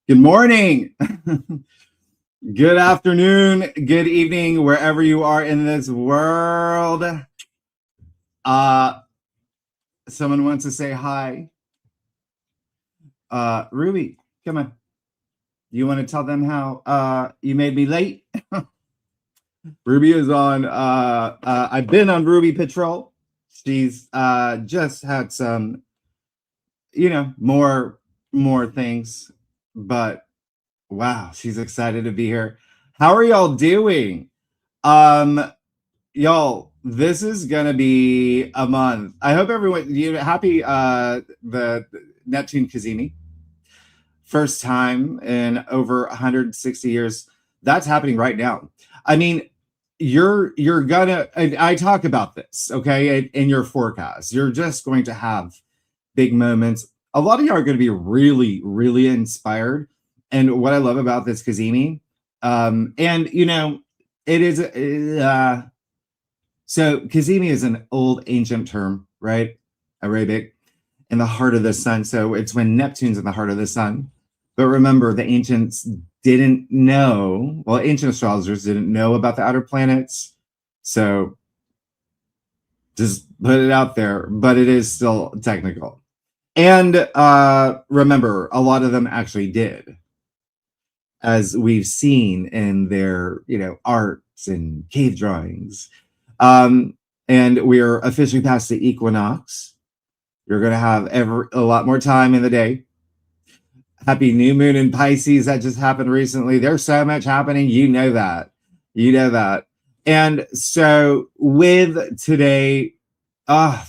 Good morning, good afternoon, good evening, wherever you are in this world. Someone wants to say hi. Ruby, come on. You want to tell them how you made me late? Ruby is on. I've been on Ruby Patrol. She's just had some, more things, but wow, she's excited to be here. How are y'all doing? Y'all, this is gonna be a month. I hope everyone happy the Neptune Cazimi. First time in over 160 years. That's happening right now. I mean, you're gonna I talk about this, okay, in your forecast. You're just going to have big moments. A lot of you are going to be really, really inspired. And what I love about this Cazimi, and it is so Cazimi is an old ancient term, right? Arabic, in the heart of the sun. So it's when Neptune's in the heart of the sun. But remember, the ancients didn't know, well, ancient astrologers didn't know about the outer planets. So just put it out there, but it is still technical. And remember, a lot of them actually did, as we've seen in their, arts and cave drawings. And we're officially past the equinox. You're going to have a lot more time in the day. Happy new moon in Pisces that just happened recently. There's so much happening. You know that. And so with today,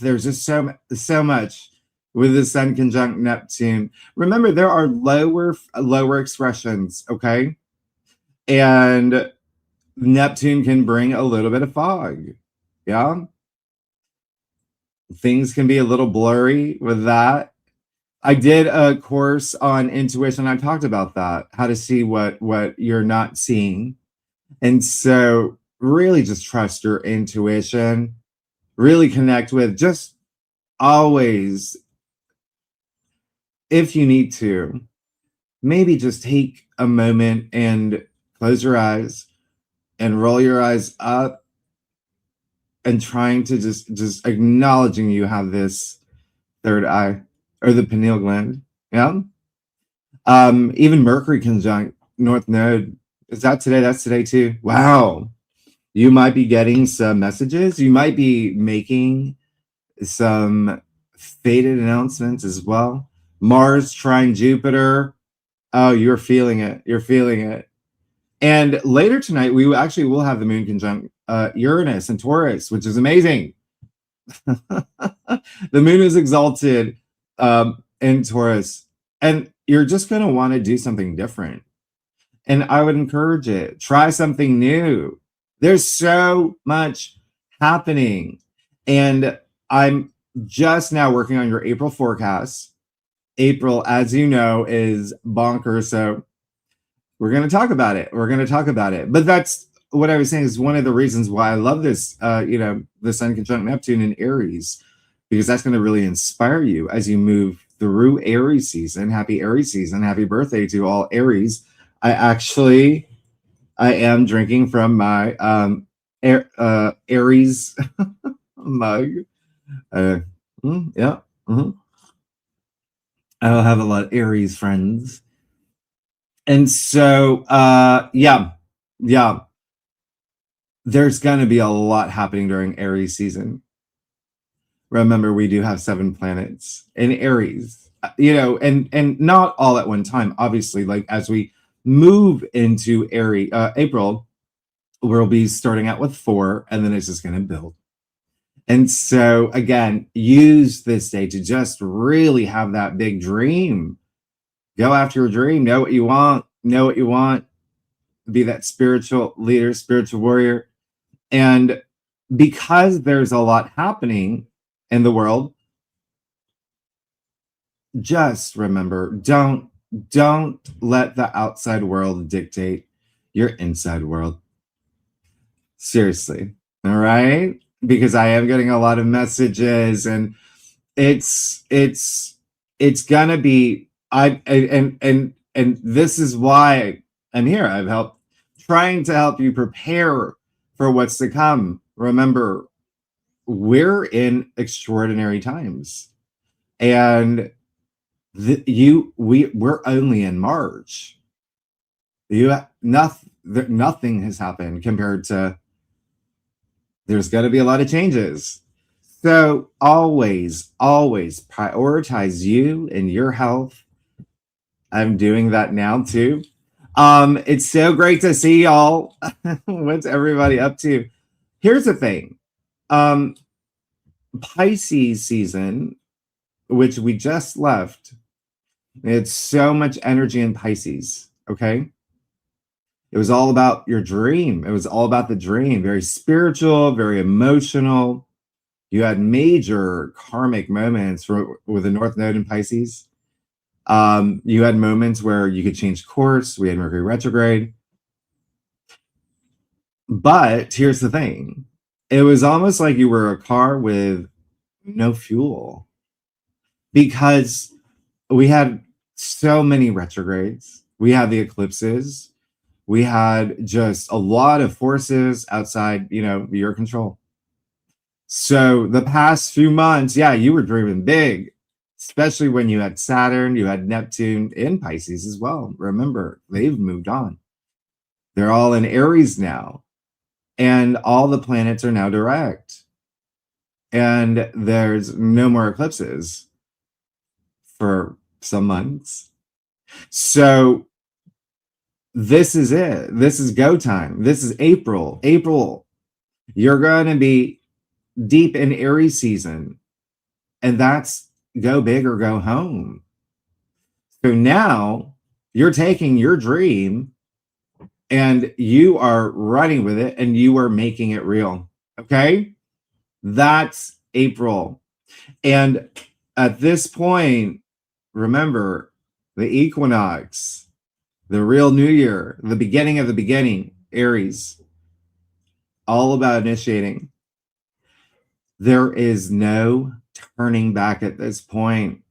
there's just so much with the Sun conjunct Neptune. Remember, there are lower expressions, okay? And Neptune can bring a little bit of fog. Yeah. Things can be a little blurry with that. I did a course on intuition. I talked about that, how to see what you're not seeing. And so really just trust your intuition, really connect with, just always, if you need to, maybe just take a moment and close your eyes and roll your eyes up and trying to just acknowledging you have this third eye or the pineal gland. Yeah. Even Mercury conjunct North Node. Is that today? That's today too. Wow. You might be getting some messages. You might be making some fated announcements as well. Mars trine Jupiter. Oh, you're feeling it. You're feeling it. And later tonight, we actually will have the moon conjunct Uranus and Taurus, which is amazing. The moon is exalted in Taurus, and you're just going to want to do something different. And I would encourage it. Try something new. There's so much happening. And I'm just now working on your April forecast. April, as you know, is bonkers. So we're going to talk about it. But that's what I was saying is one of the reasons why I love this, the Sun conjunct Neptune in Aries, because that's going to really inspire you as you move through Aries season. Happy Aries season. Happy birthday to all Aries. I am drinking from my Aries mug. Yeah. Mm-hmm. I'll have a lot of Aries friends. And so, yeah. There's going to be a lot happening during Aries season. Remember, we do have 7 planets in Aries, and not all at one time. Obviously, like as we move into April, we'll be starting out with 4, and then it's just going to build. And so, again, use this day to just really have that big dream. Go after your dream. Know what you want. Be that spiritual leader, spiritual warrior. And because there's a lot happening in the world, just remember, don't let the outside world dictate your inside world. Seriously. All right? Because I am getting a lot of messages, and it's gonna be and and this is why I'm here. I've helped, trying to help you prepare for what's to come. Remember, we're in extraordinary times, and we're only in March. Nothing has happened compared to. There's going to be a lot of changes. So always prioritize you and your health. I'm doing that now too. It's so great to see y'all. What's everybody up to? Here's the thing. Pisces season, which we just left, it's so much energy in Pisces, okay? It was all about your dream. It was all about the dream. Very spiritual, very emotional. You had major karmic moments with the North Node in Pisces. You had moments where you could change course. We had Mercury retrograde. But here's the thing. It was almost like you were a car with no fuel, because we had so many retrogrades. We had the eclipses. We had just a lot of forces outside, your control. So the past few months, yeah, you were dreaming big, especially when you had Saturn, you had Neptune in Pisces as well. Remember, they've moved on. They're all in Aries now, and all the planets are now direct. And there's no more eclipses for some months. So this is it. This is go time. This is April. You're going to be deep in Aries season, and that's go big or go home. So now you're taking your dream and you are running with it, and you are making it real. Okay? That's April. And at this point, remember the equinox, the real new year, the beginning of the beginning, Aries, all about initiating. There is no turning back at this point.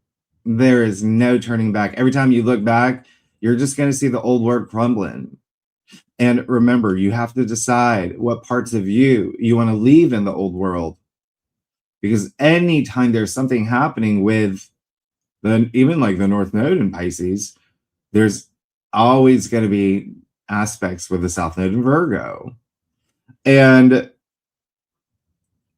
There is no turning back. Every time you look back, you're just going to see the old world crumbling. And remember, you have to decide what parts of you want to leave in the old world. Because anytime there's something happening with even like the North Node in Pisces, there's always going to be aspects with the South Node in Virgo. And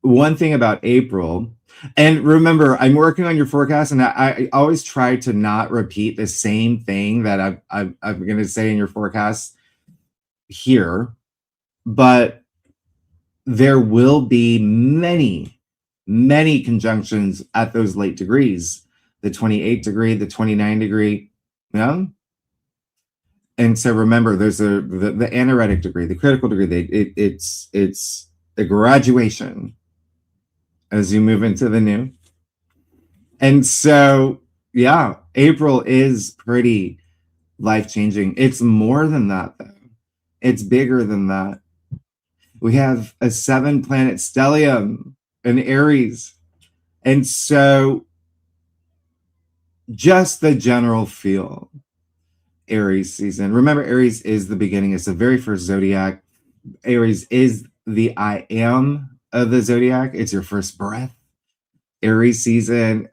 one thing about April, and remember, I'm working on your forecast, and I always try to not repeat the same thing that I'm going to say in your forecast here, but there will be many conjunctions at those late degrees, the 28 degree, the 29 degree, And so remember, there's the anaretic degree, the critical degree. It's a graduation as you move into the new. And so, yeah, April is pretty life-changing. It's more than that, though. It's bigger than that. We have a 7-planet stellium in Aries. And so just the general feel, Aries season. Remember, Aries is the beginning. It's the very first zodiac. Aries is the I am of the zodiac. It's your first breath. Aries season.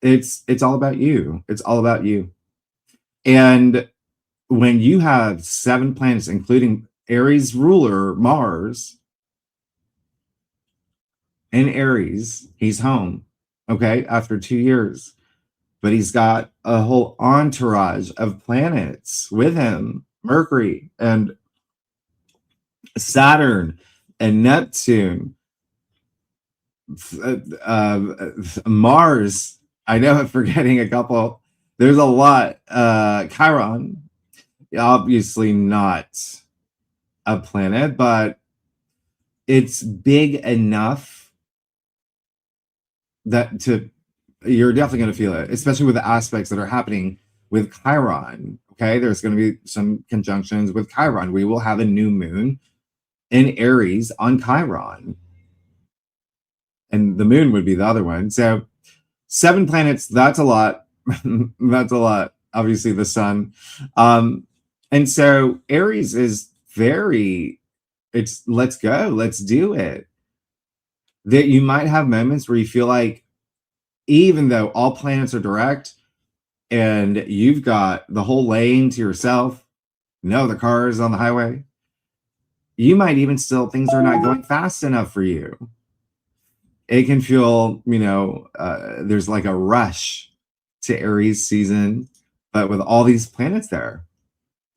It's all about you. It's all about you. And when you have 7 planets, including Aries ruler Mars in Aries, he's home, okay, after 2 years. But he's got a whole entourage of planets with him, Mercury and Saturn and Neptune, Mars. I know I'm forgetting a couple. There's a lot. Chiron, obviously not a planet, but it's big enough that you're definitely going to feel it, especially with the aspects that are happening with Chiron. Okay, there's going to be some conjunctions with Chiron. We will have a new moon in Aries on Chiron, and the moon would be the other one. So 7 planets, that's a lot. That's a lot. obviously the sun. And so Aries is very, it's let's go, let's do it. That you might have moments where you feel like, even though all planets are direct and you've got the whole lane to yourself, no, the car is on the highway, you might even still, things are not going fast enough for you. It can feel, there's like a rush to Aries season, but with all these planets there,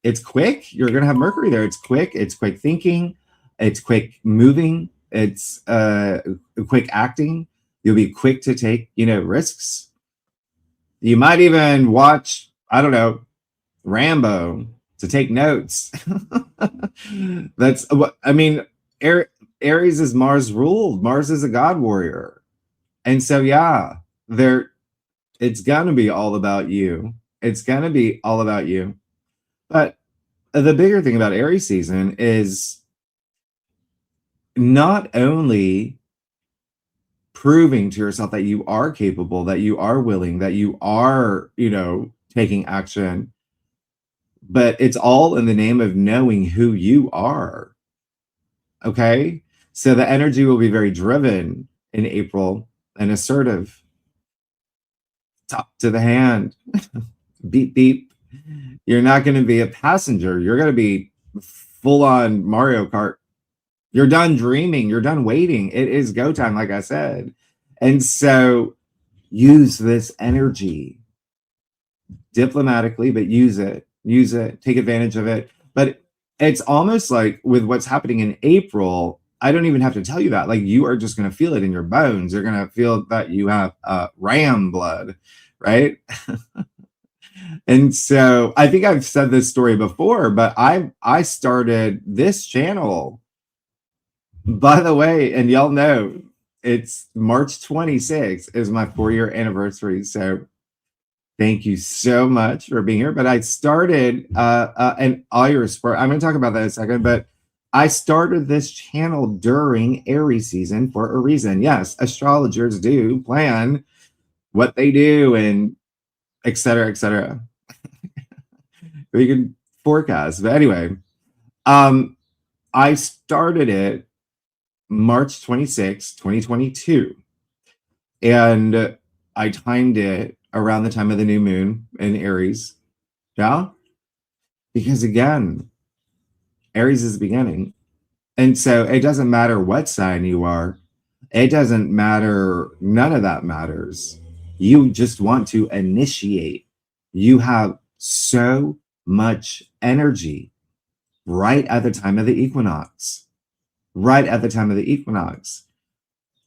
it's quick. You're going to have Mercury there. It's quick thinking, it's quick moving, it's quick acting. You'll be quick to take, risks. You might even watch, I don't know, Rambo to take notes. That's what I mean. Aries is Mars ruled. Mars is a god warrior. And so, yeah, it's going to be all about you. It's going to be all about you. But the bigger thing about Aries season is not only proving to yourself that you are capable, that you are willing, that you are, taking action, but it's all in the name of knowing who you are. Okay? So the energy will be very driven in April and assertive. Top to the hand. Beep, beep. You're not going to be a passenger. You're going to be full on Mario Kart. You're done dreaming. You're done waiting. It is go time, like I said. And so use this energy diplomatically, but use it. Use it. Take advantage of it. But it's almost like with what's happening in April, I don't even have to tell you that. Like, you are just going to feel it in your bones. You're going to feel that you have ram blood, right? And so I think I've said this story before, but I started this channel, by the way, and y'all know it's March 26th is my 4-year anniversary. So thank you so much for being here. But I started, and all your support, I'm going to talk about that in a second, but I started this channel during Aries season for a reason. Yes, astrologers do plan what they do and et cetera, et cetera. We can forecast. But anyway, I started it March 26, 2022. And I timed it around the time of the new moon in Aries. Yeah. Because again, Aries is the beginning. And so it doesn't matter what sign you are. It doesn't matter. None of that matters. You just want to initiate. You have so much energy right at the time of the equinox. Right at the time of the equinox.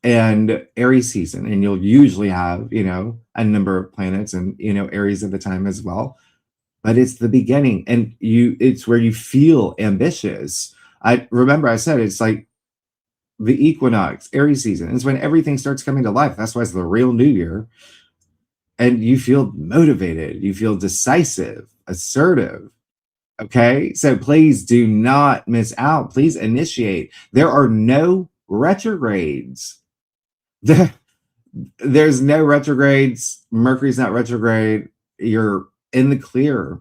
And Aries season. And you'll usually have, a number of planets and, Aries at the time as well. But it's the beginning. And it's where you feel ambitious. I remember I said it's like the equinox, Aries season. It's when everything starts coming to life. That's why it's the real new year. And you feel motivated. You feel decisive, assertive. Okay. So please do not miss out. Please initiate. There are no retrogrades. There's no retrogrades. Mercury's not retrograde. You're in the clear.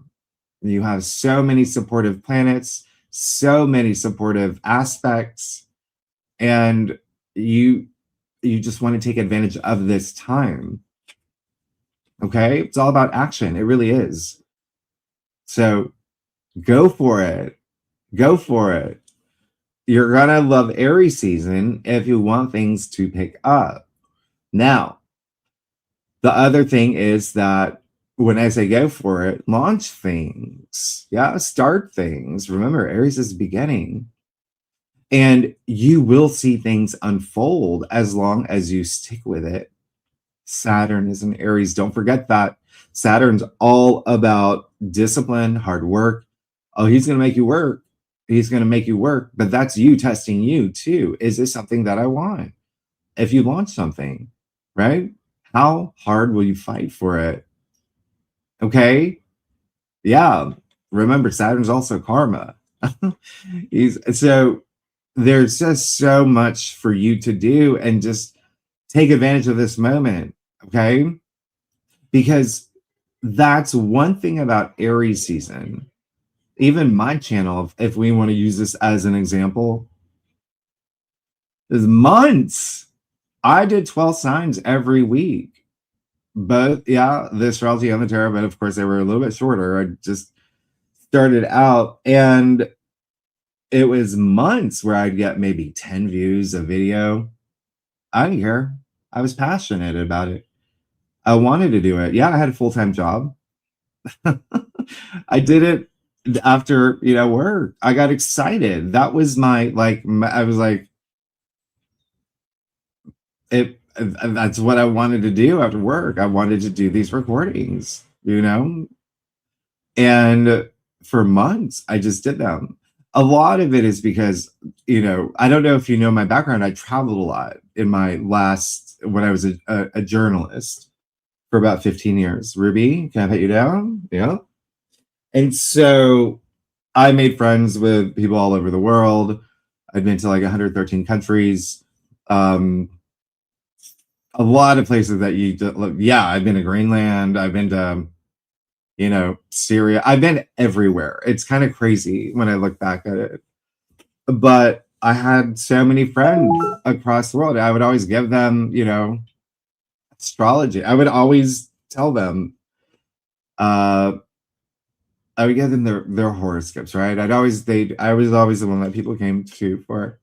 You have so many supportive planets, so many supportive aspects, and you just want to take advantage of this time. Okay? It's all about action. It really is. So go for it. Go for it. You're going to love Aries season if you want things to pick up. Now, the other thing is that when I say go for it, launch things. Yeah, start things. Remember, Aries is the beginning. And you will see things unfold as long as you stick with it. Saturn is in Aries. Don't forget that. Saturn's all about discipline, hard work. Oh, he's going to make you work. He's going to make you work. But that's you testing you too. Is this something that I want? If you launch something, right? How hard will you fight for it? Okay. Yeah. Remember, Saturn's also karma. So there's just so much for you to do, and just take advantage of this moment. Okay. Because that's one thing about Aries season. Even my channel, if we want to use this as an example, is months. I did 12 signs every week. Both, yeah, the astrology and the tarot, but of course they were a little bit shorter. I just started out, and it was months where I'd get maybe 10 views a video. I didn't care. I was passionate about it. I wanted to do it. Yeah, I had a full-time job. I did it after, work. I got excited. That was I was like, that's what I wanted to do after work. I wanted to do these recordings, and for months I just did them. A lot of it is because, I don't know if you know my background. I traveled a lot in my when I was a journalist for about 15 years. Ruby, can I put you down? Yeah. And so I made friends with people all over the world. I've been to like 113 countries. A lot of places that I've been to Greenland. I've been to, Syria. I've been everywhere. It's kind of crazy when I look back at it. But I had so many friends across the world. I would always give them, astrology. I would always tell them, I would give them their horoscopes, right? I was always the one that people came to for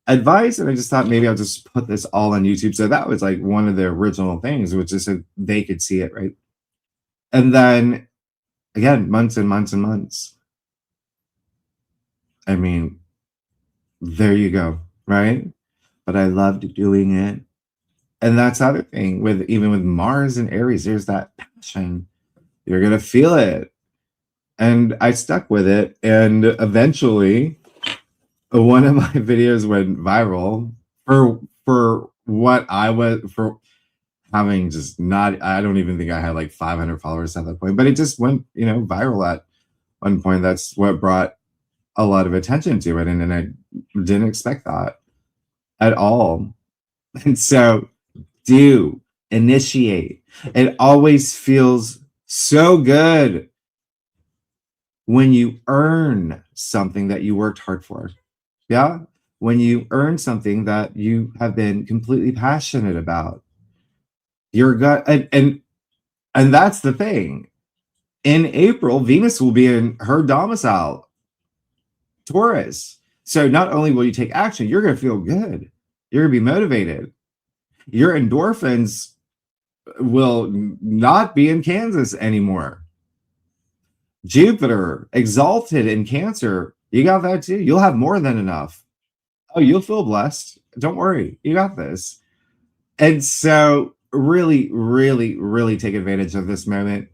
advice, and I just thought maybe I'll just put this all on YouTube. So that was like one of the original things, which is so they could see it, right? And then again, months and months and months. I mean, there you go, right? But I loved doing it. And that's the other thing even with Mars and Aries, there's that passion. You're gonna feel it. And I stuck with it, and eventually one of my videos went viral for what I was for having just not. I don't even think I had like 500 followers at that point, but it just went viral at one point. That's what brought a lot of attention to it, and I didn't expect that at all. And so do initiate. It always feels so good when you earn something that you worked hard for. Yeah. When you earn something that you have been completely passionate about. Your gut, and that's the thing. In April, Venus will be in her domicile, Taurus. So not only will you take action, you're going to feel good. You're going to be motivated. Your endorphins will not be in Kansas anymore. Jupiter, exalted in Cancer, you got that too. You'll have more than enough. Oh, you'll feel blessed. Don't worry. You got this. And so really, really, really take advantage of this moment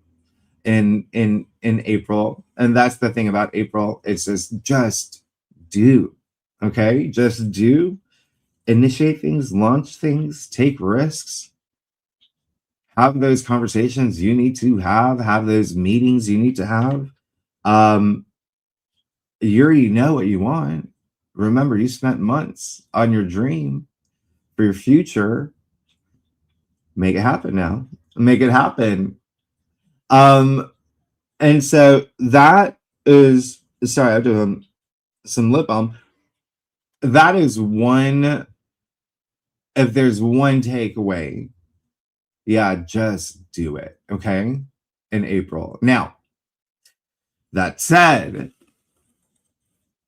in April. And that's the thing about April. It's just do. Okay? Just do. Initiate things, launch things, take risks. Have those conversations you need to have those meetings you need to have. You already know what you want. Remember, you spent months on your dream for your future. Make it happen now. Make it happen. And so that is, sorry, I have to some lip balm. That is one, if there's one takeaway, yeah, just do it. Okay. In April. Now, that said,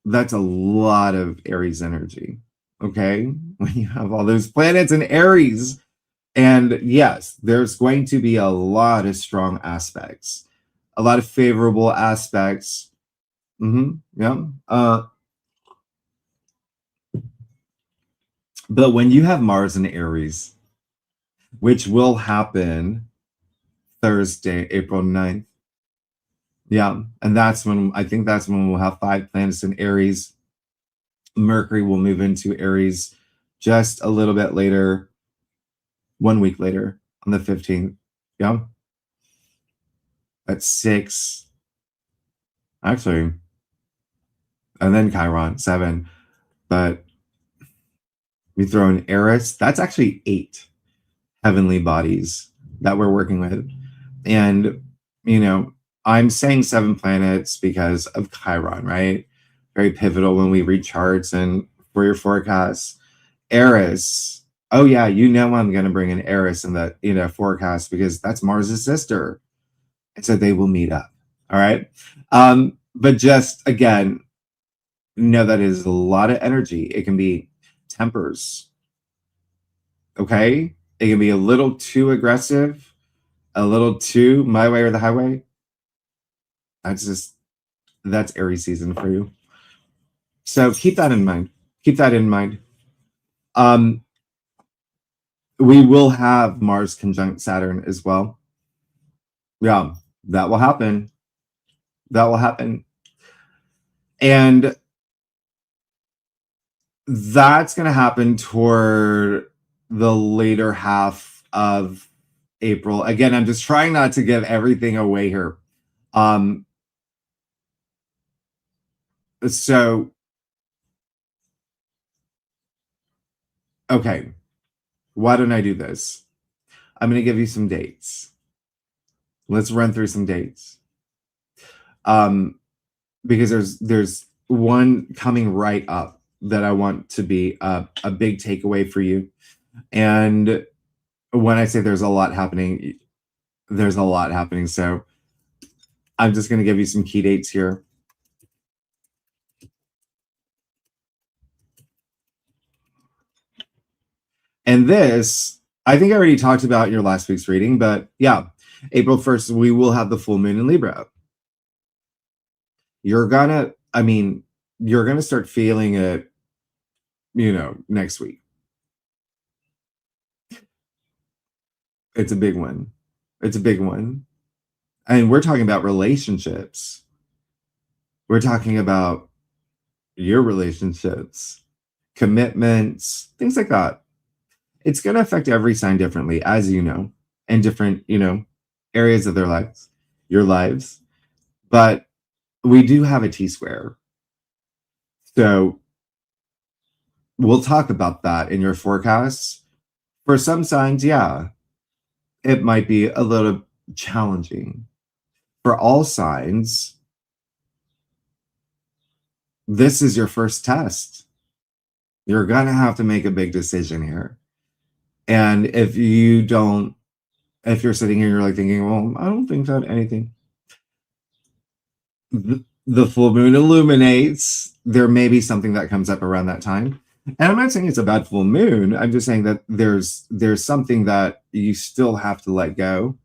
that's a lot of Aries energy. Okay. When you have all those planets in Aries. And yes, there's going to be a lot of strong aspects, a lot of favorable aspects. Yeah. But when you have Mars in Aries, which will happen Thursday, April 9th. Yeah. And I think that's when we'll have 5 planets in Aries. Mercury will move into Aries just a little bit later, 1 week later on the 15th. Yeah. At 6. Actually. And then Chiron, 7. But we throw in Eris. That's actually 8 heavenly bodies that we're working with. And you know, I'm saying 7 planets because of Chiron, right? Very pivotal when we read charts and for your forecasts. Eris. Oh yeah, you know I'm going to bring an Eris in the forecast because that's Mars's sister, and so they will meet up. All right, but just again, know that is a lot of energy. It can be tempers. Okay, it can be a little too aggressive, a little too my way or the highway. That's Aries season for you. So keep that in mind. Keep that in mind. We will have Mars conjunct Saturn as well. Yeah, that will happen. That will happen. And that's going to happen toward the later half of April. Again, I'm just trying not to give everything away here. So, okay, why don't I do this? I'm going to give you some dates. Let's run through some dates. Because there's one coming right up that I want to be a big takeaway for you. And when I say there's a lot happening, there's a lot happening. So I'm just going to give you some key dates here. And this, I think I already talked about in your last week's reading, but yeah, April 1st, we will have the full moon in Libra. You're going to start feeling it, next week. It's a big one. It's a big one. And we're talking about relationships. We're talking about your relationships, commitments, things like that. It's going to affect every sign differently, as you know, in different, areas of their lives, your lives. But we do have a T-square. So we'll talk about that in your forecasts. For some signs, yeah, it might be a little challenging. For all signs, this is your first test. You're going to have to make a big decision here. And if you're sitting here, you're like thinking, well, I don't think that anything. The full moon illuminates. There may be something that comes up around that time. And I'm not saying it's a bad full moon. I'm just saying that there's something that you still have to let go.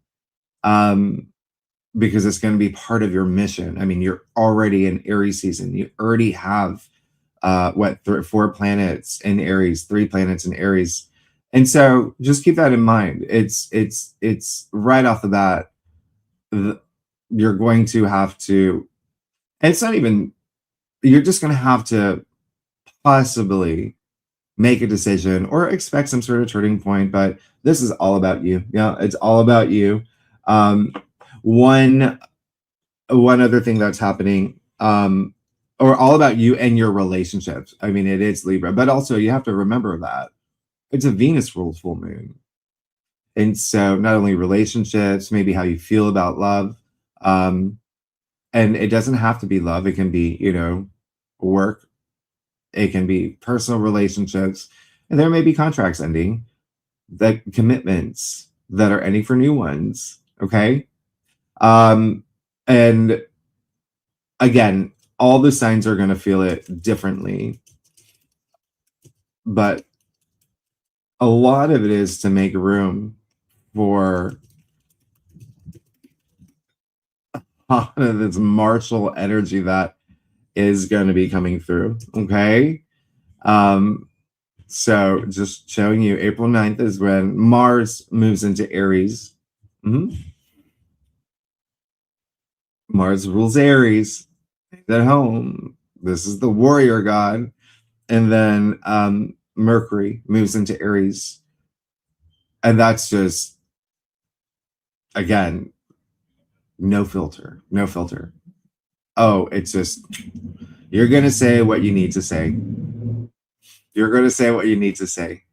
Because it's going to be part of your mission. I mean, you're already in Aries season. You already have 4 planets in Aries, 3 planets in Aries. And so just keep that in mind. It's right off the bat, you're going to have to, and it's not even, you're just going to have to possibly make a decision or expect some sort of turning point. But this is all about you. Yeah, it's all about you. One other thing that's happening, or all about you and your relationships. I mean, it is Libra, but also you have to remember that it's a Venus ruled full moon. And so not only relationships, maybe how you feel about love, and it doesn't have to be love. It can be, work. It can be personal relationships, and there may be contracts ending, that commitments that are ending for new ones. Okay. And again, all the signs are going to feel it differently, but a lot of it is to make room for this martial energy that is going to be coming through. Okay. So just showing you April 9th is when Mars moves into Aries. Mars rules Aries at home. This is the warrior god. And then Mercury moves into Aries. And that's just, again, no filter. Oh, it's just, you're going to say what you need to say. You're going to say what you need to say.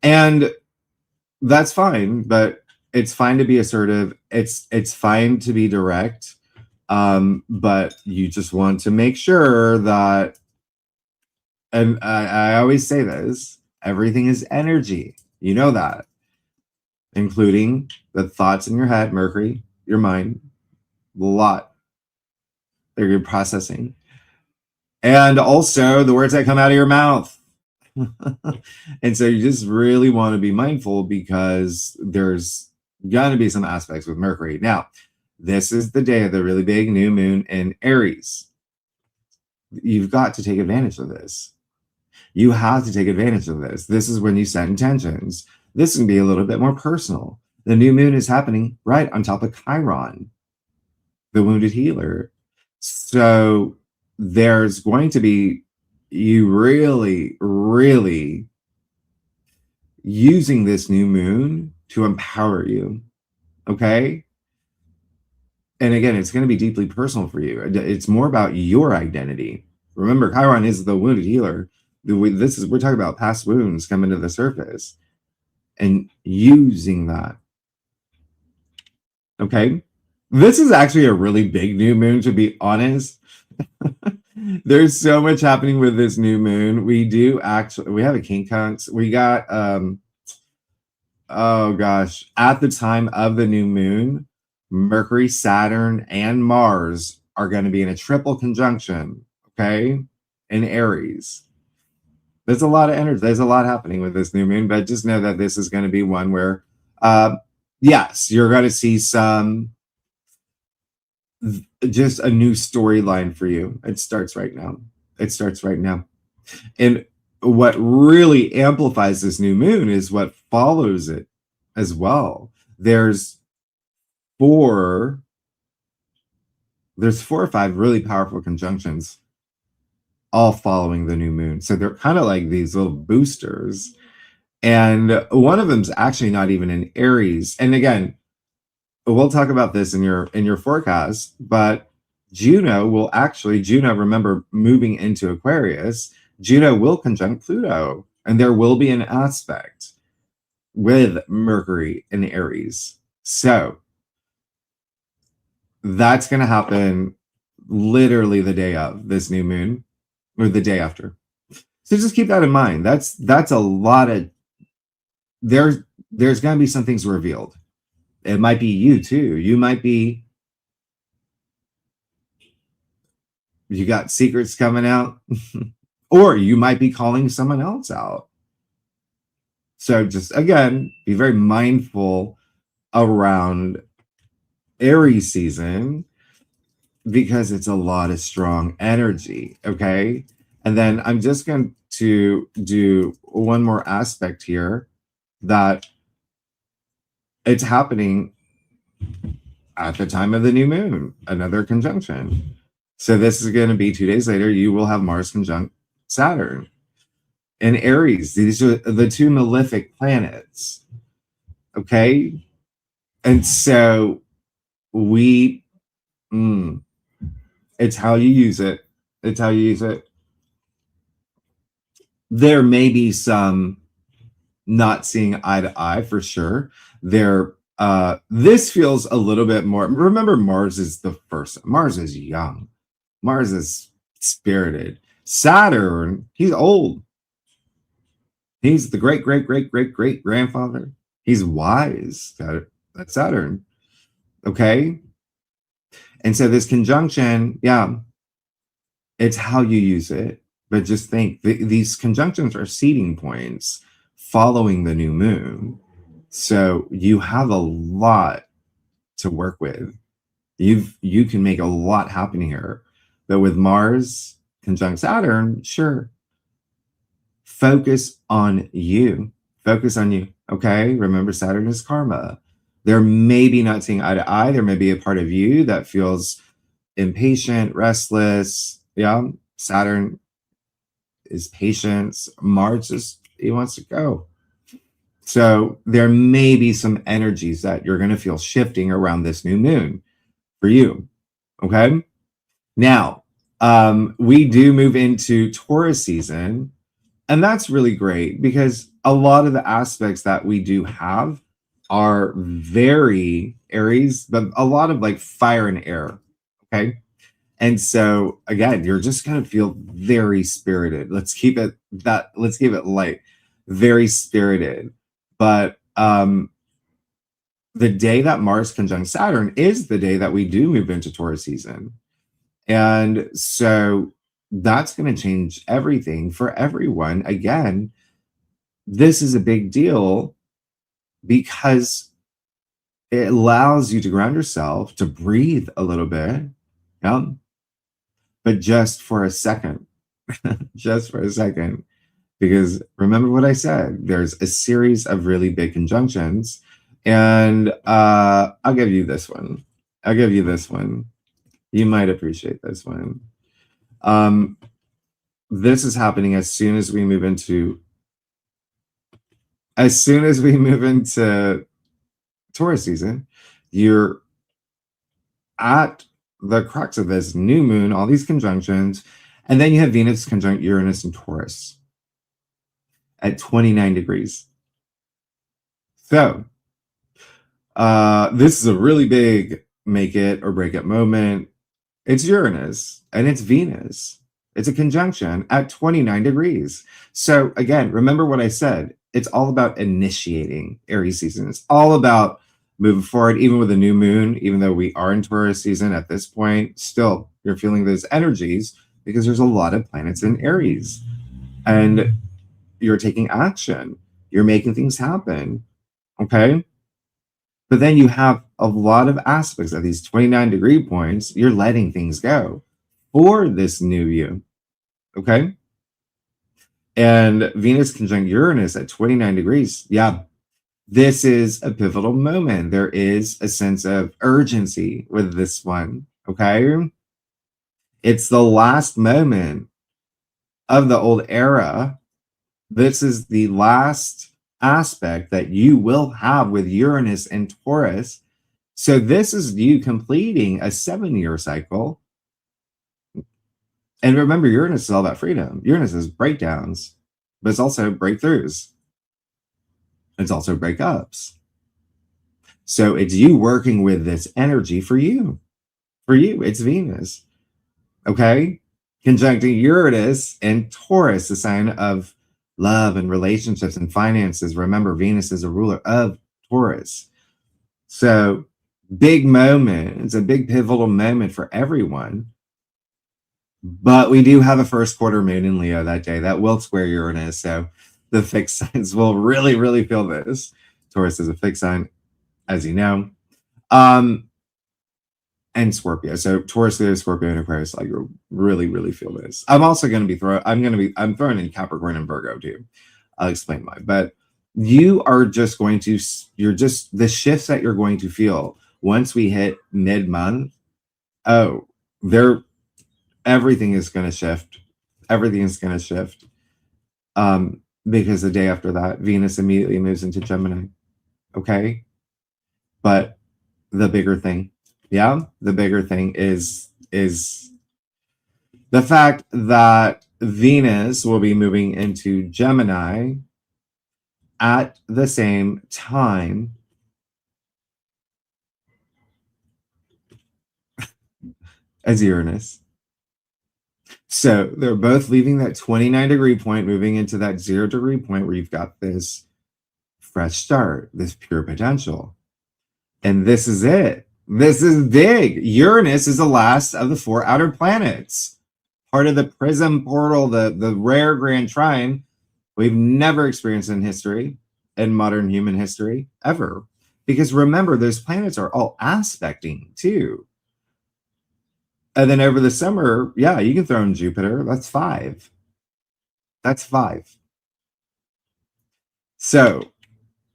And that's fine. But it's fine to be assertive. It's fine to be direct. But you just want to make sure that, and I always say this, everything is energy. You know that, including the thoughts in your head, Mercury, your mind, a lot that you're processing. And also the words that come out of your mouth. And so you just really want to be mindful, because there's going to be some aspects with Mercury. Now, this is the day of the really big new moon in Aries. You've got to take advantage of this. You have to take advantage of this. This is when you set intentions. This can be a little bit more personal. The new moon is happening right on top of Chiron, the wounded healer. So there's going to be you really, really using this new moon to empower you. Okay. And again, it's going to be deeply personal for you. It's more about your identity. Remember, Chiron is the wounded healer. We're talking about past wounds coming to the surface and using that. Okay. This is actually a really big new moon, to be honest. There's so much happening with this new moon. We have a conjunct. We got, oh gosh, at the time of the new moon, Mercury, Saturn, and Mars are going to be in a triple conjunction, okay, in Aries. There's a lot of energy. There's a lot happening with this new moon, but just know that this is going to be one where, yes, you're going to see just a new storyline for you. It starts right now. It starts right now. And what really amplifies this new moon is what follows it as well. There's four or five really powerful conjunctions all following the new moon. So they're kind of like these little boosters. And one of them's actually not even in Aries. And again, we'll talk about this in your forecast, but Juno, remember, moving into Aquarius, Juno will conjunct Pluto, and there will be an aspect with Mercury in Aries. So that's going to happen literally the day of this new moon, or the day after. So just keep that in mind. That's a lot of, there's going to be some things revealed. It might be you too. You got secrets coming out, or you might be calling someone else out. So just, again, be very mindful around Aries season, because it's a lot of strong energy. Okay. And then I'm just going to do one more aspect here, that it's happening at the time of the new moon, another conjunction. So this is going to be 2 days later. You will have Mars conjunct Saturn in Aries. These are the two malefic planets. Okay. And so it's how you use it. It's how you use it. There may be some not seeing eye to eye for sure. This feels a little bit more, remember, Mars is Mars is young. Mars is spirited. Saturn, he's old. He's the great grandfather. He's wise. That's Saturn. Okay. And so this conjunction, yeah, it's how you use it. But just think, these conjunctions are seeding points following the new moon. So you have a lot to work with. You can make a lot happen here. But with Mars conjunct Saturn, sure. Focus on you. Focus on you. Okay. Remember, Saturn is karma. There may be not seeing eye to eye. There may be a part of you that feels impatient, restless. Yeah. Saturn is patience. Mars he wants to go. So there may be some energies that you're going to feel shifting around this new moon for you. Okay. Now, we do move into Taurus season, and that's really great, because a lot of the aspects that we do have are very Aries, but a lot of like fire and air. Okay. And so again, you're just going to feel very spirited. Let's keep it light, very spirited. But the day that Mars conjunct Saturn is the day that we do move into Taurus season. And so that's going to change everything for everyone. Again, this is a big deal because it allows you to ground yourself, to breathe a little bit. Yeah. But just for a second, just for a second, because remember what I said, there's a series of really big conjunctions. And I'll give you this one. I'll give you this one. You might appreciate this one. This is happening as soon as we move into Taurus season. You're at the crux of this new moon, all these conjunctions, and then you have Venus conjunct Uranus and Taurus at 29 degrees. So this is a really big make it or break it moment. It's Uranus and it's Venus. It's a conjunction at 29 degrees. So again, remember what I said. It's all about initiating Aries season. It's all about moving forward, even with a new moon, even though we are in Taurus season at this point, still you're feeling those energies because there's a lot of planets in Aries and you're taking action. You're making things happen. Okay. But then you have a lot of aspects of these 29 degree points. You're letting things go for this new you. Okay. And Venus conjunct Uranus at 29 degrees. Yeah. This is a pivotal moment. There is a sense of urgency with this one. Okay. It's the last moment of the old era. This is the last aspect that you will have with Uranus and Taurus. So this is you completing a 7-year cycle. And remember, Uranus is all about freedom. Uranus is breakdowns, but it's also breakthroughs. It's also breakups. So it's you working with this energy for you. For you, it's Venus. Okay? Conjuncting Uranus and Taurus, the sign of love and relationships and finances. Remember, Venus is a ruler of Taurus. So big moment. It's a big pivotal moment for everyone. But we do have a first quarter moon in Leo that day that will square Uranus. So the fixed signs will really, really feel this. Taurus is a fixed sign, as you know. And Scorpio. So Taurus, Leo, Scorpio, and Aquarius, like really, really feel this. I'm also going to be I'm throwing in Capricorn and Virgo too. I'll explain why. But you're just the shifts that you're going to feel once we hit mid-month. Oh, everything is going to shift. Everything is going to shift. Because the day after that, Venus immediately moves into Gemini. Okay. But the bigger thing is the fact that Venus will be moving into Gemini at the same time as Uranus. So they're both leaving that 29 degree point, moving into that 0 degree point where you've got this fresh start, this pure potential. And this is it. This is big. Uranus is the last of the 4 outer planets. Part of the prism portal, the rare grand trine we've never experienced in history, in modern human history, ever. Because remember, those planets are all aspecting too. And then over the summer, yeah, you can throw in Jupiter. That's 5. That's 5. So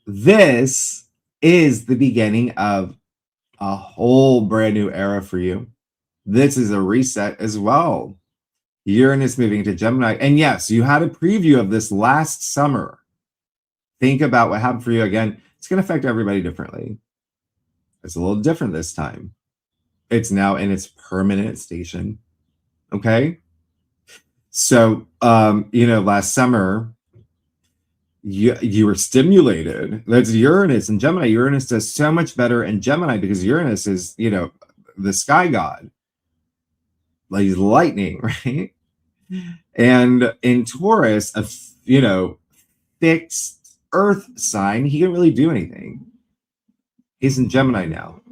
this is the beginning of a whole brand new era for you. This is a reset as well. Uranus moving to Gemini. And yes, you had a preview of this last summer. Think about what happened for you again. It's going to affect everybody differently. It's a little different this time. It's now in its permanent station. Okay. So, last summer, you were stimulated. That's Uranus and Gemini. Uranus does so much better in Gemini because Uranus is, the sky god. Like he's lightning, right? And in Taurus, fixed earth sign, he can't really do anything. He's in Gemini now.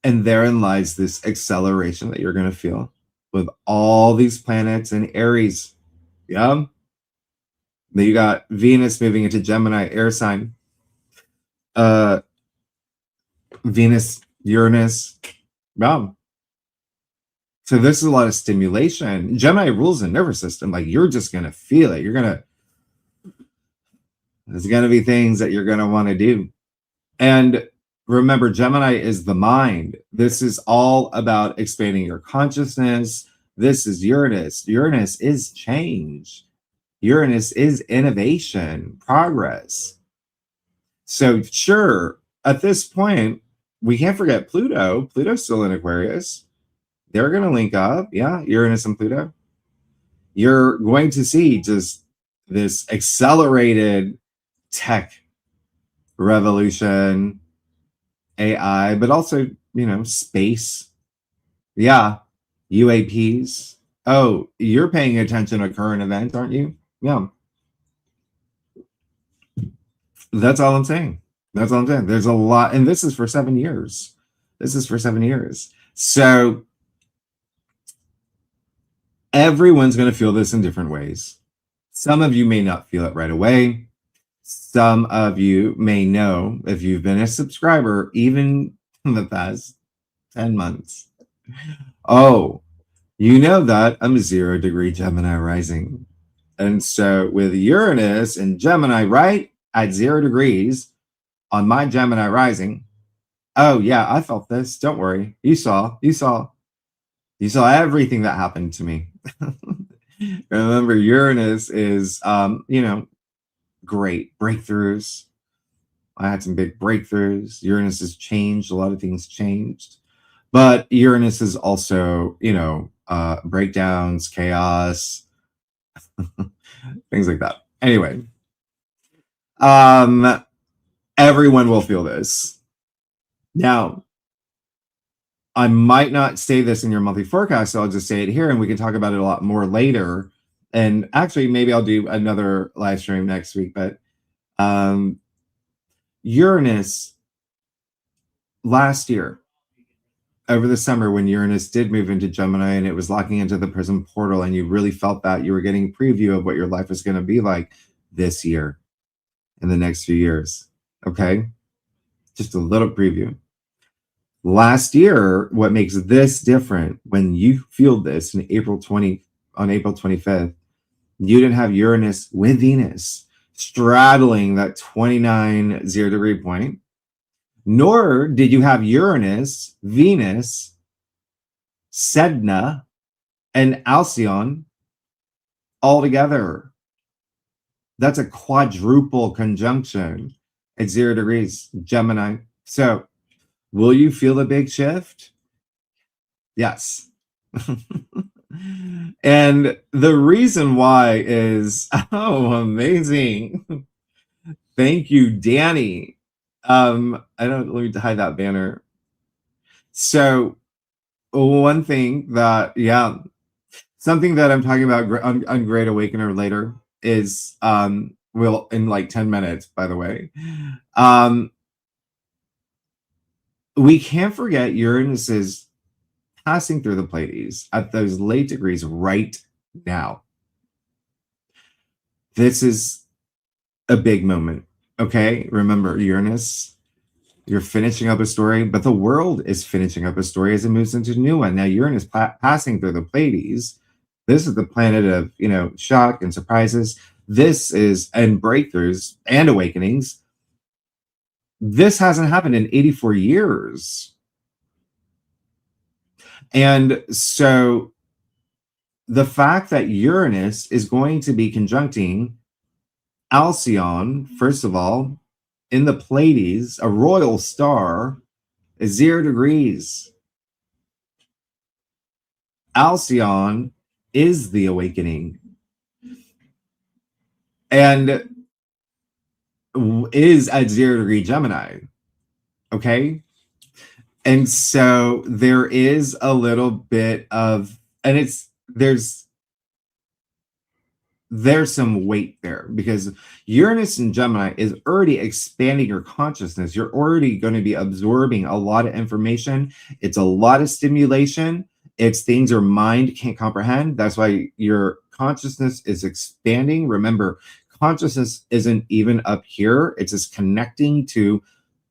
And therein lies this acceleration that you're going to feel with all these planets in Aries. Yeah. Then you got Venus moving into Gemini, air sign. Venus, Uranus. Yeah. So this is a lot of stimulation. Gemini rules the nervous system. Like you're just going to feel it. There's going to be things that you're going to want to do. And remember, Gemini is the mind. This is all about expanding your consciousness. This is Uranus. Uranus is change. Uranus is innovation, progress. So sure, at this point, we can't forget Pluto. Pluto's still in Aquarius. They're going to link up. Yeah, Uranus and Pluto. You're going to see just this accelerated tech revolution, AI, but also, space. Yeah, UAPs. Oh, you're paying attention to current events, aren't you? Yeah. That's all I'm saying. That's all I'm saying. There's a lot, and this is for 7 years. So everyone's going to feel this in different ways. Some of you may not feel it right away. Some of you may know, if you've been a subscriber, even in the past 10 months. Oh, you know that I'm a 0-degree Gemini rising. And so with Uranus and Gemini right at 0 degrees on my Gemini rising, oh yeah, I felt this. Don't worry. You saw everything that happened to me. Remember, Uranus is, great breakthroughs. I had some big breakthroughs. Uranus has changed. A lot of things changed. But Uranus is also, breakdowns, chaos, things like that. Anyway, everyone will feel this. Now, I might not say this in your monthly forecast, so I'll just say it here and we can talk about it a lot more later. And actually, maybe I'll do another live stream next week. But Uranus last year, over the summer, when Uranus did move into Gemini and it was locking into the prison portal, and you really felt that you were getting a preview of what your life was going to be like this year, in the next few years. Okay, just a little preview. Last year, what makes this different when you feel this on April 25th, you didn't have Uranus with Venus straddling that 29 0-degree point, nor did you have Uranus, Venus, Sedna, and Alcyon all together. That's a quadruple conjunction at 0 degrees, Gemini. So will you feel the big shift? Yes. And the reason why is, oh, amazing. Thank you, Danny. Let me hide that banner. So one thing that, something that I'm talking about on Great Awakener later is, in like 10 minutes, by the way. We can't forget Uranus is passing through the Pleiades at those late degrees right now. This is a big moment. Okay, remember, Uranus, you're finishing up a story, but the world is finishing up a story as it moves into a new one. Now, Uranus passing through the Pleiades. This is the planet of, shock and surprises. This is, and breakthroughs and awakenings. This hasn't happened in 84 years. And so the fact that Uranus is going to be conjuncting Alcyon, first of all, in the Pleiades, a royal star, is 0 degrees. Alcyon is the awakening. and is at 0 degree Gemini. Okay. And so there is a little bit of, and there's some weight there because Uranus and Gemini is already expanding your consciousness. You're already going to be absorbing a lot of information. It's a lot of stimulation. It's things your mind can't comprehend. That's why your consciousness is expanding. Remember, consciousness isn't even up here. It's just connecting to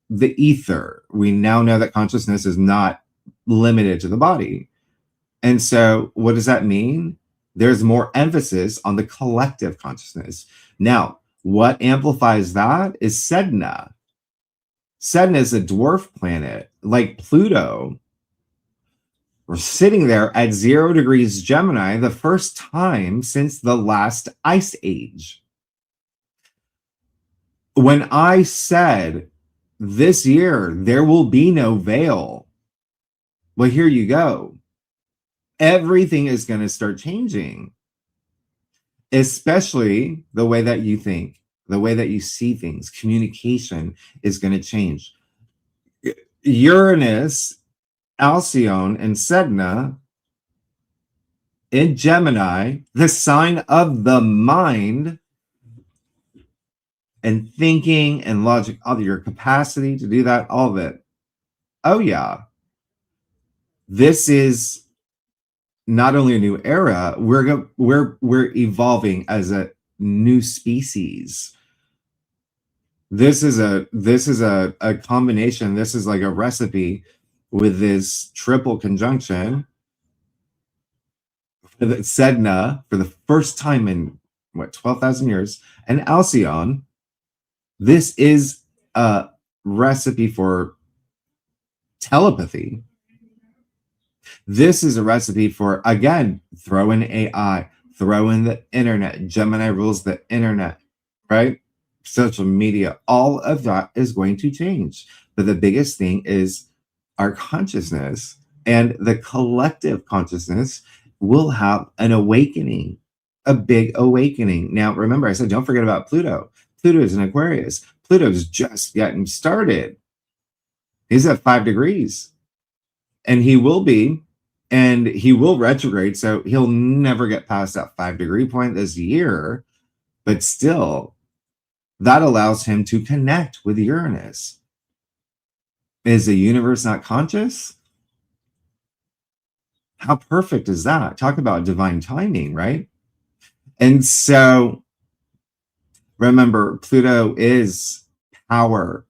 the ether. We now know that consciousness is not limited to the body. And so what does that mean? There's more emphasis on the collective consciousness. Now, what amplifies that is Sedna. Sedna is a dwarf planet like Pluto. We're sitting there at 0 degrees Gemini the first time since the last ice age. When I said this year there will be no veil, well, here you go. Everything is going to start changing, especially the way that you think, the way that you see things. Communication is going to change. Uranus, Alcyone, and Sedna in Gemini, the sign of the mind and thinking and logic, all your capacity to do that, all of it. Oh yeah, this is not only a new era, we're evolving as a new species. This is a combination. This is like a recipe with this triple conjunction. Sedna for the first time in 12,000 years, and Alcyone. This is a recipe for telepathy. This is a recipe for, again, throw in AI, throw in the internet. Gemini rules the internet, right? Social media, all of that is going to change. But the biggest thing is our consciousness, and the collective consciousness will have an awakening, a big awakening. Now, remember, I said, don't forget about Pluto. Pluto is in Aquarius. Pluto's just getting started. He's at 5 degrees. And he will be, and he will retrograde. So he'll never get past that 5 degree point this year. But still, that allows him to connect with Uranus. Is the universe not conscious? How perfect is that? Talk about divine timing, right? And so, remember, Pluto is power,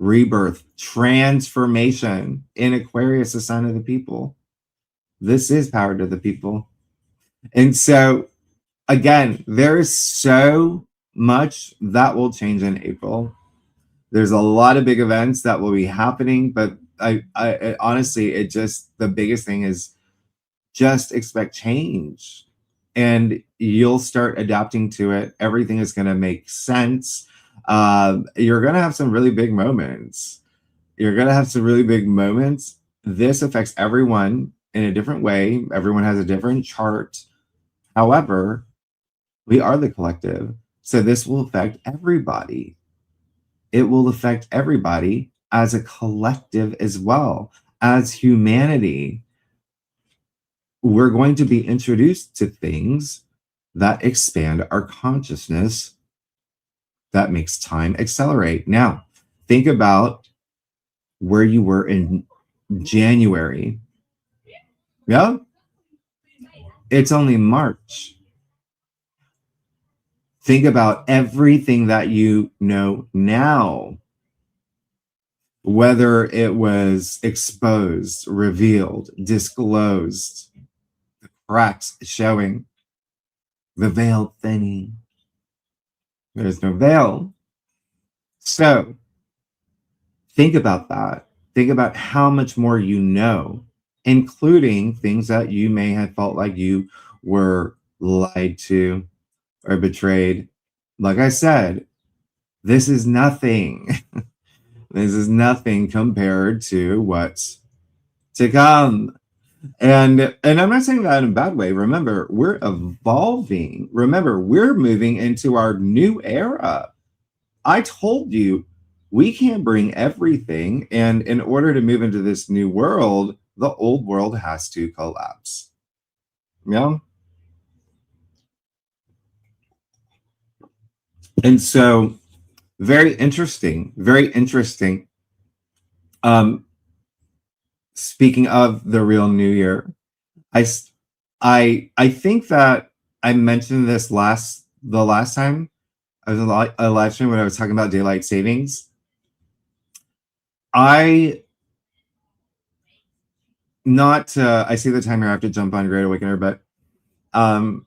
rebirth, transformation. In Aquarius, the sign of the people. This is power to the people. And so, again, there is so much that will change in April. There's a lot of big events that will be happening, but I honestly, it just, the biggest thing is just expect change, and you'll start adapting to it. Everything is going to make sense. You're going to have some really big moments. This affects everyone in a different way. Everyone has a different chart. However, we are the collective. So this will affect everybody. It will affect everybody as a collective as well. As humanity, we're going to be introduced to things that expand our consciousness, that makes time accelerate. Now, think about where you were in January. Yeah, it's only March. Think about everything that you know now, whether it was exposed, revealed, disclosed, the cracks showing, the veil thinning. There's no veil. So think about that. Think about how much more you know, including things that you may have felt like you were lied to or betrayed. Like I said, this is nothing. This is nothing compared to what's to come. And I'm not saying that in a bad way. Remember, we're evolving. Remember, we're moving into our new era. I told you we can't bring everything, and in order to move into this new world, the old world has to collapse. Yeah. And so very interesting, very interesting. Speaking of the real new year, I think that I mentioned this the last time I was in a live stream when I was talking about daylight savings. I not I see the timer. I have to jump on Great Awakener, but um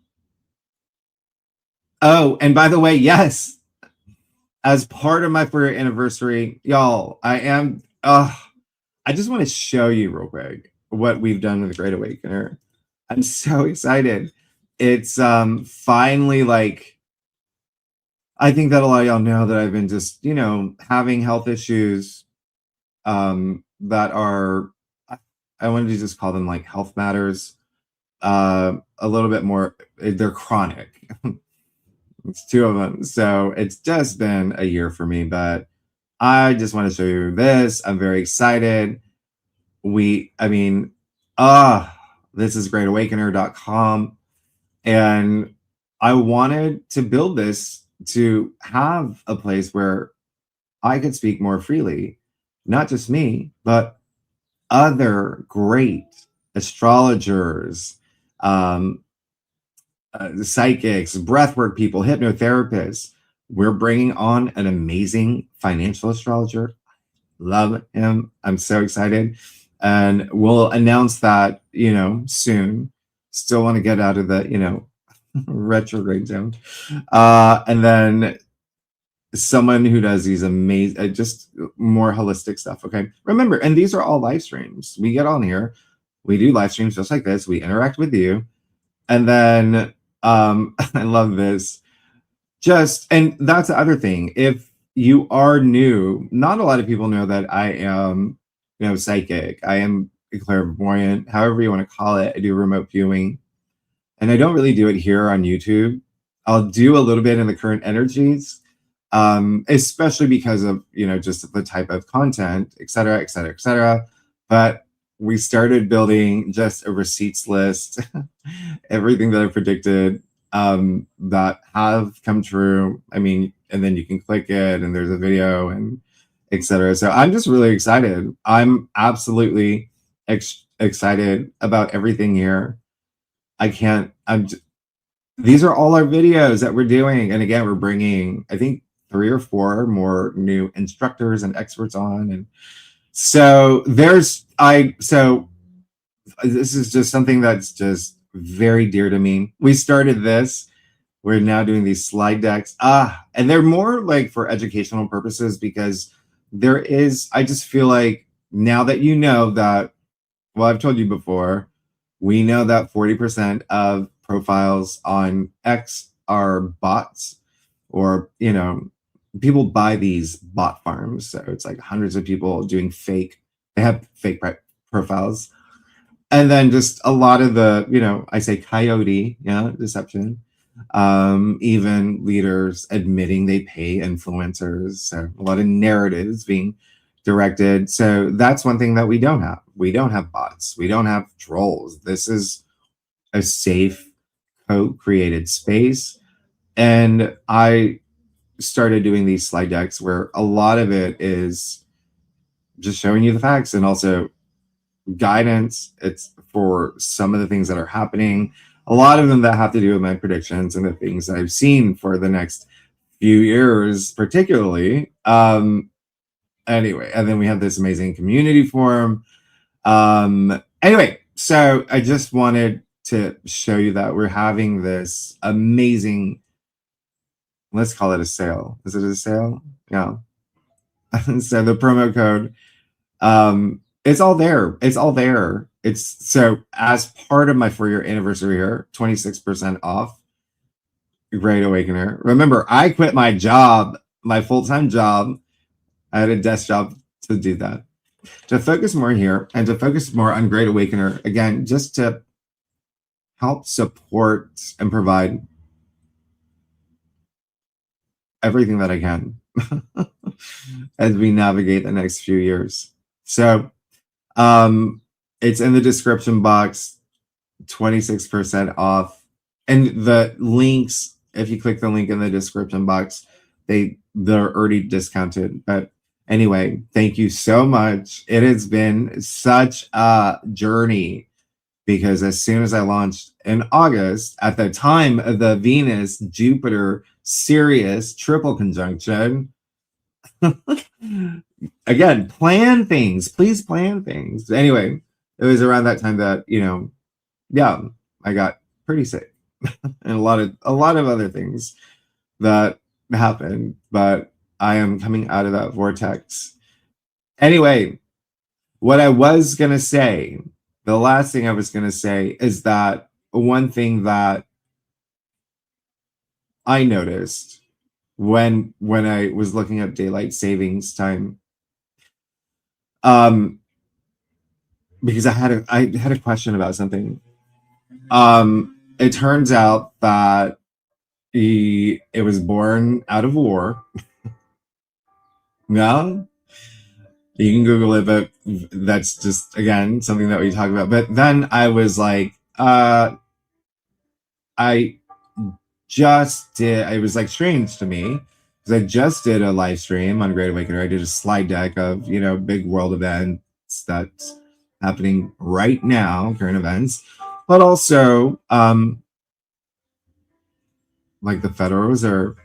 oh, and by the way, yes, as part of my 4-year anniversary, y'all, I just want to show you real quick what we've done with the Great Awakener. I'm so excited. It's finally, like, I think that a lot of y'all know that I've been just, having health issues that are, I wanted to just call them like health matters. A little bit more, they're chronic. It's two of them. So it's just been a year for me, but I just want to show you this. I'm very excited. I mean, this is greatawakener.com. And I wanted to build this to have a place where I could speak more freely, not just me, but other great astrologers, um, psychics, breathwork people, hypnotherapists. We're bringing on an amazing financial astrologer. Love him. I'm so excited. And we'll announce that, soon. Still want to get out of the, retrograde zone. And then someone who does these amazing, just more holistic stuff. Okay. Remember, and these are all live streams. We get on here, we do live streams just like this. We interact with you. And then I love this. And that's the other thing. If you are new, not a lot of people know that I am, psychic. I am a clairvoyant, however you want to call it. I do remote viewing. And I don't really do it here on YouTube. I'll do a little bit in the current energies, especially because of, just the type of content, et cetera, et cetera, et cetera. But we started building just a receipts list, everything that I predicted that have come true. I mean, and then you can click it and there's a video and etc. So I'm just really excited. I'm absolutely excited about everything here. These are all our videos that we're doing. And again, we're bringing, I think, 3 or 4 more new instructors and experts on. And so this is just something that's just very dear to me. We started this. We're now doing these slide decks. And they're more like for educational purposes because I just feel like now that you know that, well, I've told you before, we know that 40% of profiles on X are bots, or, people buy these bot farms. So it's like hundreds of people doing they have fake profiles. And then just a lot of the, I say coyote, deception. Even leaders admitting they pay influencers. So a lot of narratives being directed. So that's one thing that we don't have. We don't have bots. We don't have trolls. This is a safe, co-created space. And I started doing these slide decks where a lot of it is just showing you the facts and also guidance. It's for some of the things that are happening, a lot of them that have to do with my predictions and the things that I've seen for the next few years, particularly. Anyway, and then we have this amazing community forum. Anyway, so I just wanted to show you that we're having this amazing, let's call it a sale. Is it a sale? Yeah. So the promo code, it's all there. It's all there. It's so as part of my 4-year anniversary here, 26% off Great Awakener. Remember, I quit my job, my full-time job. I had a desk job to do that. to focus more here and to focus more on Great Awakener, again, just to help support and provide everything that I can as we navigate the next few years. So it's in the description box, 26% off. And the links, if you click the link in the description box, they're already discounted. But anyway, thank you so much. It has been such a journey, because as soon as I launched in August, at the time of the Venus Jupiter Sirius triple conjunction, again, plan things, please plan things. Anyway, it was around that time that, yeah, I got pretty sick and a lot of other things that happened, but I am coming out of that vortex. Anyway, what I was going to say, the last thing I was going to say is that one thing that I noticed when I was looking up daylight savings time, because I had a question about something. It turns out that it was born out of war. No, you can Google it, but that's just, again, something that we talk about. But then I was like, I just did, it was like strange to me, because I just did a live stream on Great Awakener. I did a slide deck of, big world events that's happening right now, current events, but also like the Federal Reserve,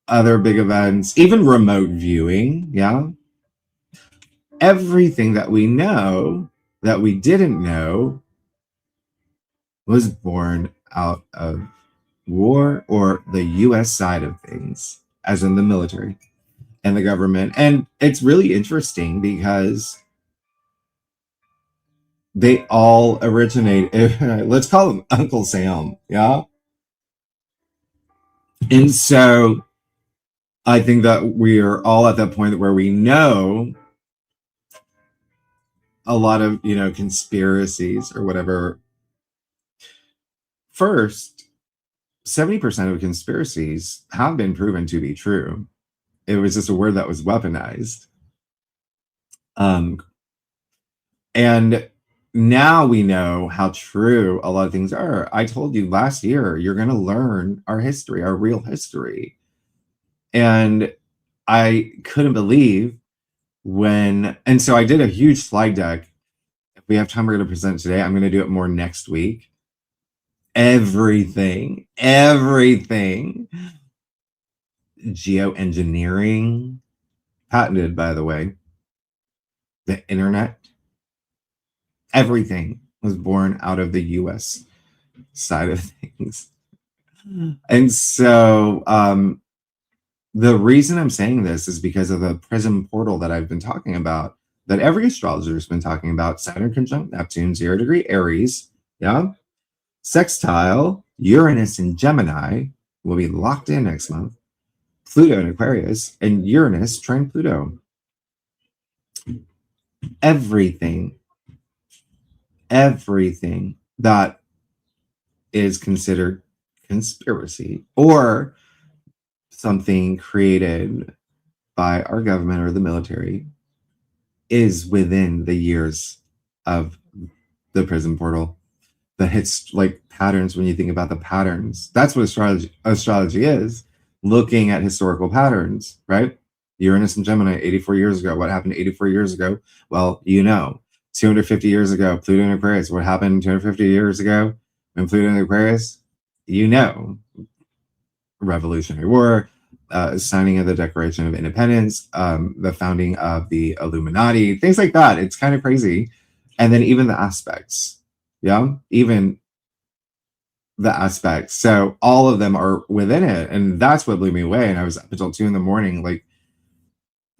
other big events, even remote viewing, yeah. Everything that we know that we didn't know was born out of war, or the US side of things, as in the military and the government. And it's really interesting because they all originate, let's call them Uncle Sam, yeah. And so I think that we are all at that point where we know a lot of, conspiracies or whatever. First, 70% of conspiracies have been proven to be true. It was just a word that was weaponized. And now we know how true a lot of things are. I told you last year, you're going to learn our history, our real history. And I couldn't believe and so I did a huge slide deck. If we have time, we're going to present today. I'm going to do it more next week. Everything, geoengineering, patented, by the way, the internet, everything was born out of the US side of things. And so the reason I'm saying this is because of the prism portal that I've been talking about, that every astrologer has been talking about. Saturn conjunct Neptune, 0 degree Aries, yeah. Sextile Uranus and Gemini will be locked in next month. Pluto in Aquarius, and Uranus trine Pluto. Everything that is considered conspiracy or something created by our government or the military is within the years of the prism portal. The hits, like patterns, when you think about the patterns, that's what astrology is, looking at historical patterns, right? Uranus and Gemini 84 years ago. What happened 84 years ago? Well, 250 years ago, Pluto in Aquarius. What happened 250 years ago when Pluto in Aquarius? Revolutionary War, signing of the Declaration of Independence, the founding of the Illuminati, things like that. It's kind of crazy. And then even the aspects, yeah, even the aspects. So all of them are within it. And that's what blew me away. And I was up until 2 a.m, like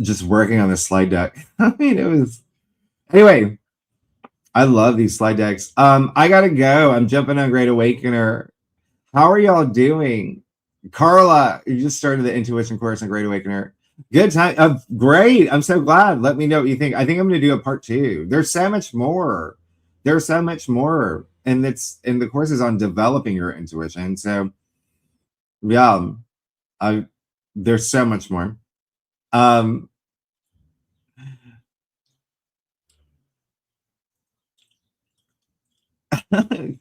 just working on this slide deck. I mean, it was, anyway, I love these slide decks. I gotta go. I'm jumping on Great Awakener. How are y'all doing? Carla, you just started the intuition course on Great Awakener. Good time. Great. I'm so glad. Let me know what you think. I think I'm going to do a part 2. There's so much more. There's so much more. And the course is on developing your intuition. So yeah, I there's so much more. Um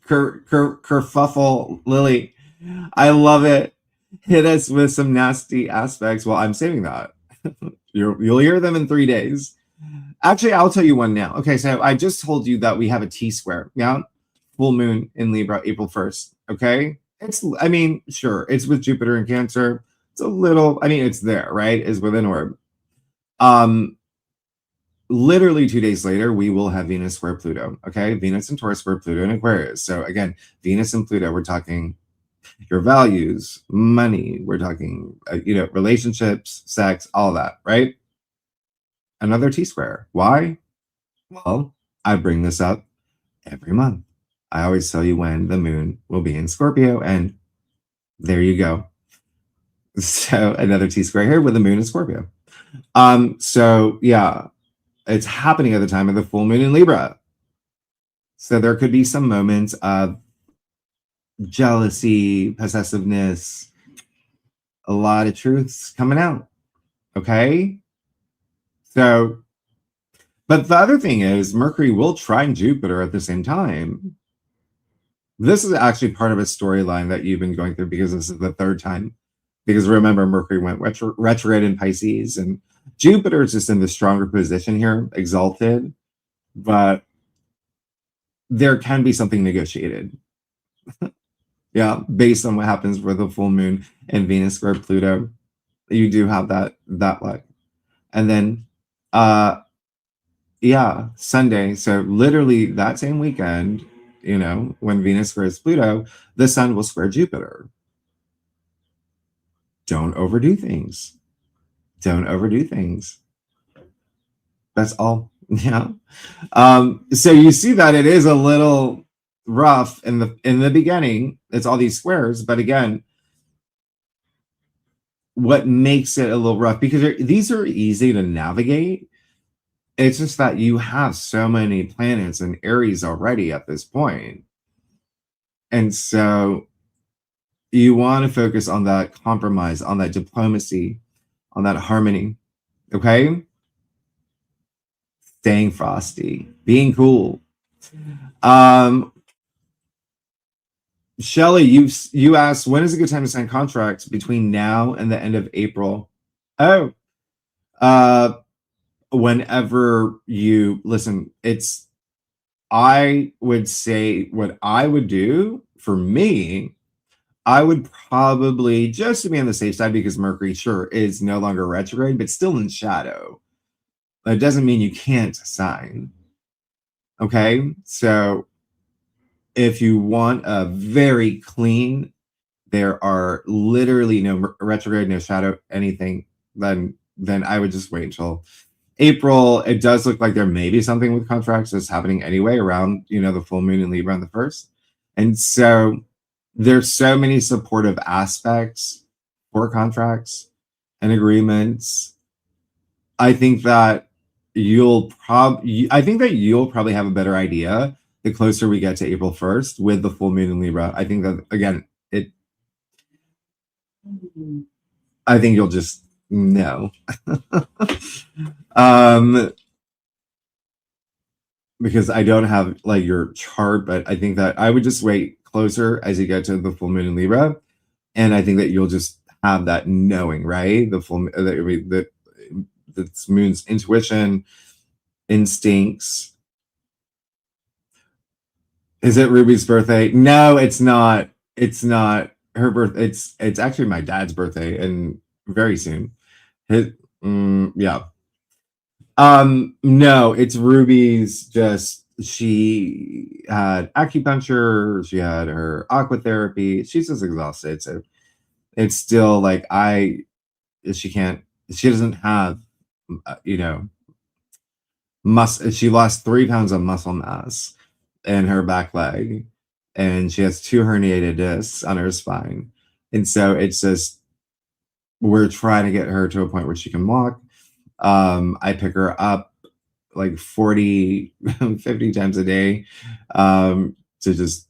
Kerfuffle Lily. I love it. Hit us with some nasty aspects. Well, I'm saving that. You'll hear them in 3 days. Actually, I'll tell you one now. Okay, so I just told you that we have a T square. Yeah, full moon in Libra, April 1st. Okay, I mean, sure, it's with Jupiter in Cancer. It's a little. I mean, it's there, right? Is within orb. Literally 2 days later, we will have Venus square Pluto. Okay, Venus and Taurus square Pluto in Aquarius. So again, Venus and Pluto. We're talking your values, money. We're talking, relationships, sex, all that, right? Another T square. Why? Well, I bring this up every month. I always tell you when the moon will be in Scorpio, and there you go. So another T square here with the moon in Scorpio. So yeah, it's happening at the time of the full moon in Libra. So there could be some moments of jealousy, possessiveness, a lot of truths coming out. Okay. So, but the other thing is, Mercury will trine Jupiter at the same time. This is actually part of a storyline that you've been going through because this is the 3rd time. Because remember, Mercury went retrograde in Pisces, and Jupiter is just in the stronger position here, exalted, but there can be something negotiated. Yeah, based on what happens with the full moon and Venus square Pluto. You do have that luck. And then yeah, Sunday. So literally that same weekend, when Venus squares Pluto, the sun will square Jupiter. Don't overdo things. Don't overdo things. That's all. Yeah. So you see that it is a little rough in the beginning. It's all these squares, but again, what makes it a little rough, because these are easy to navigate. It's just that you have so many planets in Aries already at this point. And so you want to focus on that compromise, on that diplomacy, on that harmony. Okay? Staying frosty, being cool. Shelly, you asked, when is a good time to sign contracts between now and the end of April? Oh, whenever you listen, I would say what I would do for me, I would probably, just to be on the safe side, because Mercury sure is no longer retrograde, but still in shadow. That doesn't mean you can't sign. Okay, so if you want a very clean, there are literally no retrograde, no shadow, anything, then I would just wait until April. It does look like there may be something with contracts that's happening anyway around, the full moon in Libra on the 1st. And so there's so many supportive aspects for contracts and agreements. I think that you'll probably have a better idea the closer we get to April 1st with the full moon in Libra. I think that, again, I think you'll just know. Because I don't have like your chart, but I think that I would just wait closer as you get to the full moon in Libra, and I think that you'll just have that knowing, right? The moon's intuition, instincts. Is it Ruby's birthday? No, it's not. It's not her birth. It's actually my dad's birthday, and very soon. Yeah. No, it's Ruby's. Just she had acupuncture, she had her aqua therapy. She's just exhausted, so it's still like she can't. She doesn't have, you know, she lost 3 pounds of muscle mass in her back leg, and she has 2 herniated discs on her spine, and so it's just we're trying to get her to a point where she can walk. I pick her up like 40, 50 times a day to just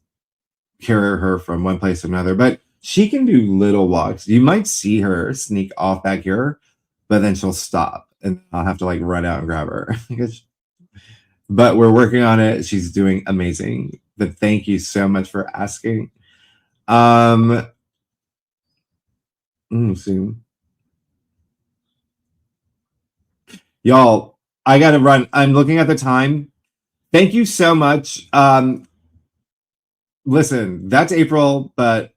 carry her from one place to another. But she can do little walks. You might see her sneak off back here, but then she'll stop and I'll have to like run out and grab her. But we're working on it. She's doing amazing. But thank you so much for asking. Soon. Y'all, I gotta run. I'm looking at the time. Thank you so much. Listen, that's April, but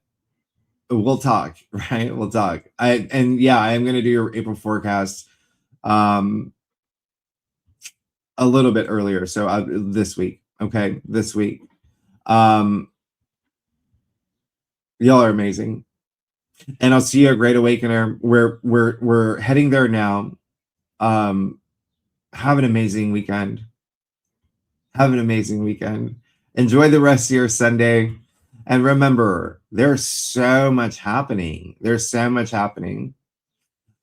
we'll talk, right? We'll talk. I am gonna do your April forecast a little bit earlier. So this week, okay, this week. Y'all are amazing, and I'll see you at Great Awakener. We're heading there now. Have an amazing weekend. Have an amazing weekend. Enjoy the rest of your Sunday. And remember, there's so much happening. There's so much happening.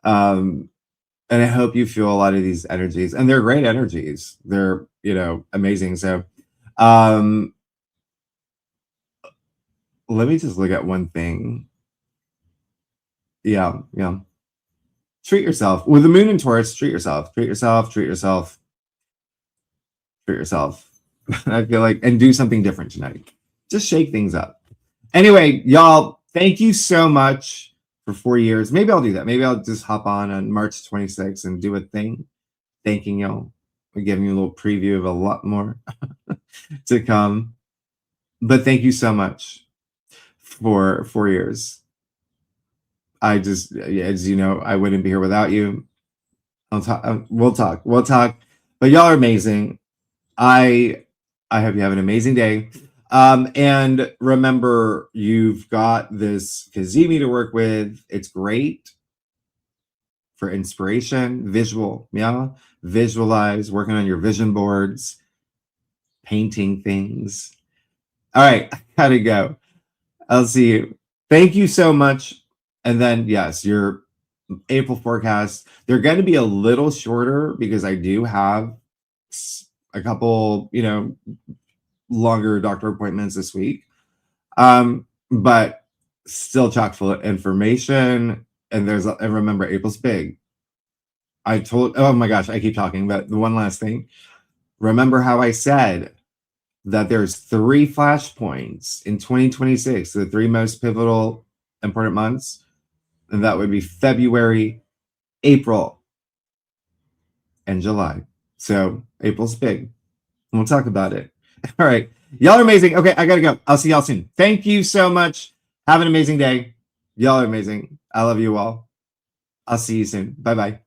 And I hope you feel a lot of these energies. And they're great energies. They're, amazing. So let me just look at one thing. Yeah. Treat yourself. With the moon in Taurus, treat yourself. Treat yourself. I feel like, and do something different tonight. Just shake things up. Anyway, y'all, thank you so much for 4 years. Maybe I'll do that. Maybe I'll just hop on March 26th and do a thing. Thanking y'all. We're giving you a little preview of a lot more to come. But thank you so much for 4 years. I just, as you know, I wouldn't be here without you. We'll talk. But y'all are amazing. I hope you have an amazing day. And remember, you've got this Cazimi to work with. It's great for inspiration, visualize, working on your vision boards, painting things. All right, I gotta go. I'll see you. Thank you so much. And then, yes, your April forecast, they're going to be a little shorter because I do have a couple, longer doctor appointments this week. But still chock full of information. And remember, April's big. Oh my gosh, I keep talking, but the one last thing. Remember how I said that there's 3 flashpoints in 2026, the 3 most pivotal, important months? And that would be February, April, and July. So April's big. We'll talk about it. All right. Y'all are amazing. Okay, I gotta go. I'll see y'all soon. Thank you so much. Have an amazing day. Y'all are amazing. I love you all. I'll see you soon. Bye-bye.